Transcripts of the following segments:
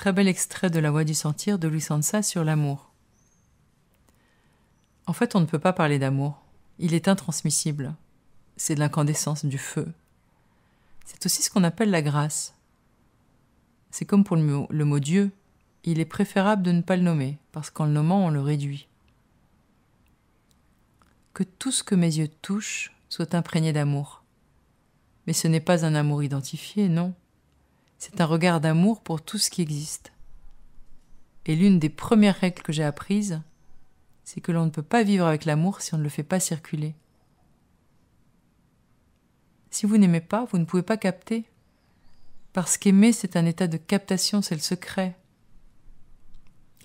Très bel extrait de La Voix du Sentir de Luis Sansa sur l'amour. En fait, on ne peut pas parler d'amour. Il est intransmissible. C'est de l'incandescence, du feu. C'est aussi ce qu'on appelle la grâce. C'est comme pour le mot Dieu. Il est préférable de ne pas le nommer, parce qu'en le nommant, on le réduit. Que tout ce que mes yeux touchent soit imprégné d'amour. Mais ce n'est pas un amour identifié, non. C'est un regard d'amour pour tout ce qui existe. Et l'une des premières règles que j'ai apprises, c'est que l'on ne peut pas vivre avec l'amour si on ne le fait pas circuler. Si vous n'aimez pas, vous ne pouvez pas capter. Parce qu'aimer, c'est un état de captation, c'est le secret.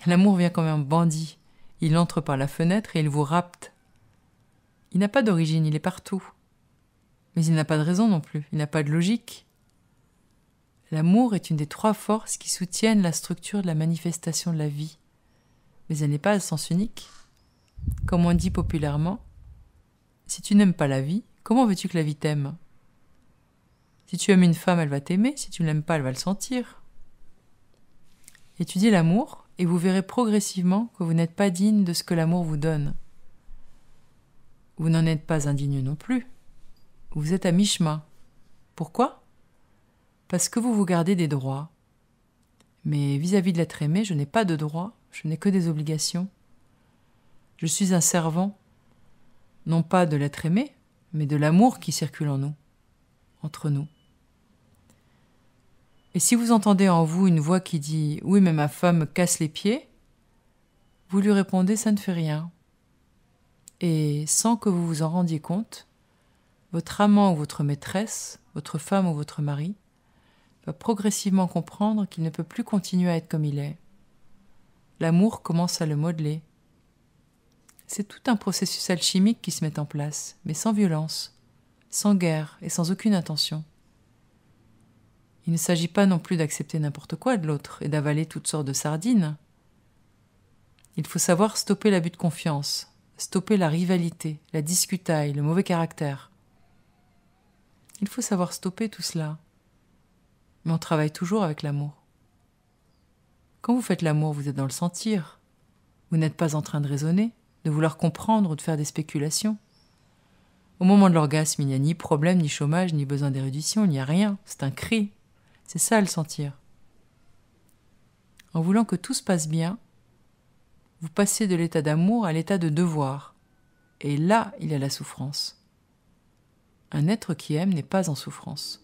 L'amour vient comme un bandit. Il entre par la fenêtre et il vous rapte. Il n'a pas d'origine, il est partout. Mais il n'a pas de raison non plus, il n'a pas de logique. L'amour est une des 3 forces qui soutiennent la structure de la manifestation de la vie. Mais elle n'est pas à sens unique. Comme on dit populairement, si tu n'aimes pas la vie, comment veux-tu que la vie t'aime ? Si tu aimes une femme, elle va t'aimer, si tu ne l'aimes pas, elle va le sentir. Étudiez l'amour et vous verrez progressivement que vous n'êtes pas digne de ce que l'amour vous donne. Vous n'en êtes pas indigne non plus. Vous êtes à mi-chemin. Pourquoi ? Parce que vous vous gardez des droits. Mais vis-à-vis de l'être aimé, je n'ai pas de droits, je n'ai que des obligations. Je suis un servant, non pas de l'être aimé, mais de l'amour qui circule en nous, entre nous. Et si vous entendez en vous une voix qui dit « Oui, mais ma femme me casse les pieds », vous lui répondez « Ça ne fait rien ». Et sans que vous vous en rendiez compte, votre amant ou votre maîtresse, votre femme ou votre mari, va progressivement comprendre qu'il ne peut plus continuer à être comme il est. L'amour commence à le modeler. C'est tout un processus alchimique qui se met en place, mais sans violence, sans guerre et sans aucune intention. Il ne s'agit pas non plus d'accepter n'importe quoi de l'autre et d'avaler toutes sortes de sardines. Il faut savoir stopper l'abus de confiance, stopper la rivalité, la discutaille, le mauvais caractère. Il faut savoir stopper tout cela. Mais on travaille toujours avec l'amour. Quand vous faites l'amour, vous êtes dans le sentir. Vous n'êtes pas en train de raisonner, de vouloir comprendre ou de faire des spéculations. Au moment de l'orgasme, il n'y a ni problème, ni chômage, ni besoin d'érudition, il n'y a rien. C'est un cri. C'est ça le sentir. En voulant que tout se passe bien, vous passez de l'état d'amour à l'état de devoir. Et là, il y a la souffrance. Un être qui aime n'est pas en souffrance.